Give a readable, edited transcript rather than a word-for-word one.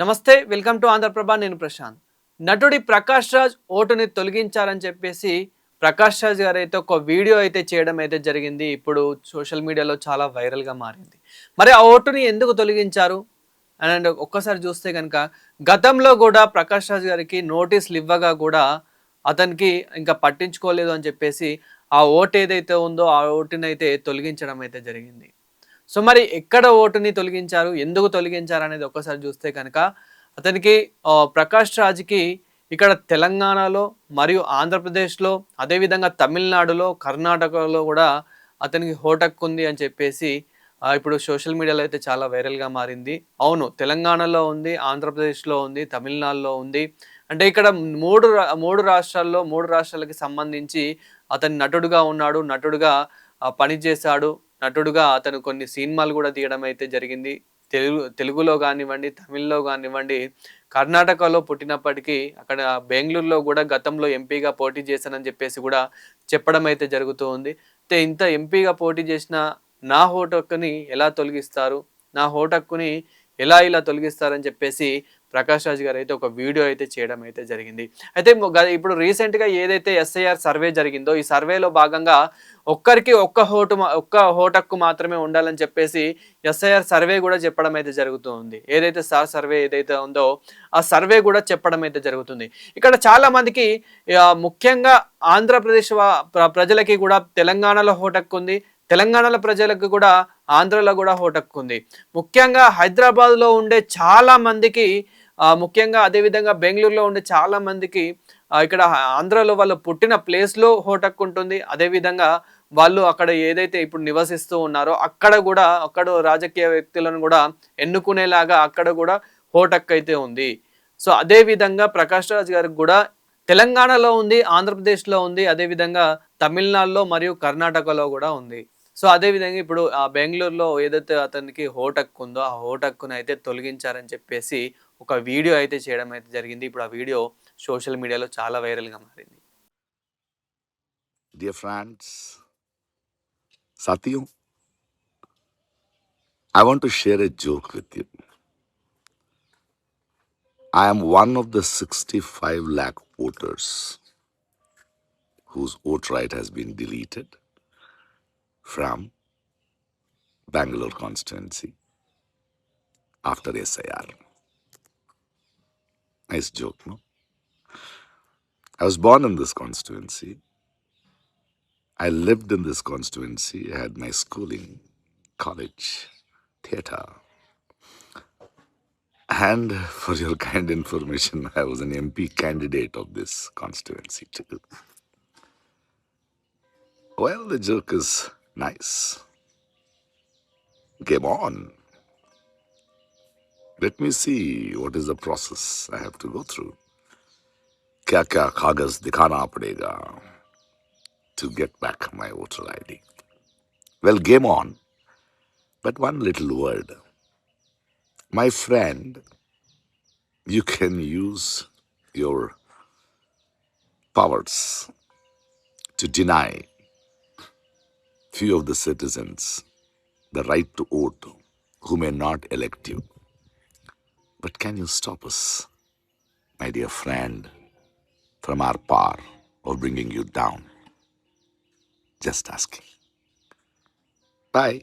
నమస్తే, welcome to Andhraprabha. నేను ప్రశాంత్. నటుడి ప్రకాష్ రాజ్ ఓటుని తొలగించారని చెప్పేసి ప్రకాష్ రాజ్ గారు అయితే ఒక వీడియో అయితే చేయడం అయితే జరిగింది. ఇప్పుడు సోషల్ మీడియాలో చాలా వైరల్గా మారింది. మరి ఆ ఓటుని ఎందుకు తొలగించారు అండ్ ఒక్కసారి చూస్తే కనుక గతంలో కూడా ప్రకాష్ రాజ్ గారికి నోటీసులు ఇవ్వగా కూడా అతనికి ఇంకా పట్టించుకోలేదు అని చెప్పేసి ఆ ఓటు ఏదైతే ఉందో ఆ ఓటుని అయితే తొలగించడం అయితే జరిగింది. సో మరి ఎక్కడ ఓటుని తొలగించారు, ఎందుకు తొలగించారు అనేది ఒక్కసారి చూస్తే కనుక అతనికి ప్రకాష్ రాజ్కి ఇక్కడ తెలంగాణలో మరియు ఆంధ్రప్రదేశ్లో, అదేవిధంగా తమిళనాడులో, కర్ణాటకలో కూడా అతనికి ఓటు ఉంది అని చెప్పేసి ఇప్పుడు సోషల్ మీడియాలో అయితే చాలా వైరల్గా మారింది. అవును, తెలంగాణలో ఉంది, ఆంధ్రప్రదేశ్లో ఉంది, తమిళనాడులో ఉంది. అంటే ఇక్కడ మూడు రాష్ట్రాల్లో 3 రాష్ట్రాలకి సంబంధించి అతను నటుడుగా ఉన్నాడు, నటుడుగా పనిచేశాడు. నటుడుగా అతను కొన్ని సినిమాలు కూడా తీయడం అయితే జరిగింది. తెలుగులో కానివ్వండి, తమిళ్లో కానివ్వండి, కర్ణాటకలో పుట్టినప్పటికీ అక్కడ బెంగళూరులో కూడా గతంలో ఎంపీగా పోటీ చేశానని చెప్పేసి కూడా చెప్పడం అయితే జరుగుతూ ఉంది. అయితే ఇంత ఎంపీగా పోటీ చేసిన నా ఓటు హక్కుని ఎలా తొలగిస్తారు, నా ఓటు హక్కుని ఇలా తొలగిస్తారని చెప్పేసి ప్రకాష్ రాజ్ గారు అయితే ఒక వీడియో అయితే చేయడం అయితే జరిగింది. అయితే ఇప్పుడు రీసెంట్గా ఏదైతే ఎస్ఐఆర్ సర్వే జరిగిందో ఈ సర్వేలో భాగంగా ఒక్క ఓటు హక్కు మాత్రమే ఉండాలని చెప్పేసి ఎస్ఐఆర్ సర్వే కూడా చెప్పడం అయితే జరుగుతూ ఉంది. ఏదైతే స్టార్ సర్వే ఏదైతే ఉందో ఆ సర్వే కూడా చెప్పడం అయితే జరుగుతుంది. ఇక్కడ చాలా మందికి ముఖ్యంగా ఆంధ్రప్రదేశ్ ప్రజలకి కూడా తెలంగాణలో ఓటు హక్కు ఉంది, తెలంగాణలో ప్రజలకు కూడా ఆంధ్రలో కూడా ఓటు హక్కు ఉంది. ముఖ్యంగా హైదరాబాద్లో ఉండే చాలా మందికి, ముఖ్యంగా అదేవిధంగా బెంగళూరులో ఉండే చాలా మందికి ఇక్కడ ఆంధ్రలో వాళ్ళు పుట్టిన ప్లేస్లో ఓటు హక్కు ఉంటుంది. అదేవిధంగా వాళ్ళు అక్కడ ఏదైతే ఇప్పుడు నివసిస్తూ ఉన్నారో అక్కడ రాజకీయ వ్యక్తులను కూడా ఎన్నుకునేలాగా అక్కడ కూడా ఓటు హక్కు అయితే ఉంది. సో అదేవిధంగా ప్రకాష్ రాజ్ గారికి కూడా తెలంగాణలో ఉంది, ఆంధ్రప్రదేశ్లో ఉంది, అదేవిధంగా తమిళనాడులో మరియు కర్ణాటకలో కూడా ఉంది. సో అదేవిధంగా ఇప్పుడు ఆ బెంగళూరులో ఏదైతే అతనికి ఓటు హక్కు ఉందో ఆ ఓటు హక్కును అయితే తొలగించారని చెప్పేసి ఒక వీడియో అయితే చేయడం అయితే జరిగింది. ఇప్పుడు ఆ వీడియో సోషల్ మీడియాలో చాలా వైరల్గా మారింది. Dear friends, Satyu, I want to share a joke with you. I am one of the 65 lakh voters whose vote right has been deleted from Bangalore constituency after SIR. Nice joke, no? I was born in this constituency. I lived in this constituency. I had my schooling, college, theatre. And for your kind information, I was an MP candidate of this constituency too. Well, the joke is nice. Game on. Let me see what is the process I have to go through. क्या क्या कागज दिखाना पड़ेगा to get back my voter ID. Well, game on. But one little word. My friend, you can use your powers to deny few of the citizens the right to vote who may not elect you. But can you stop us, my dear friend, from our power of bringing you down? Just asking. Bye.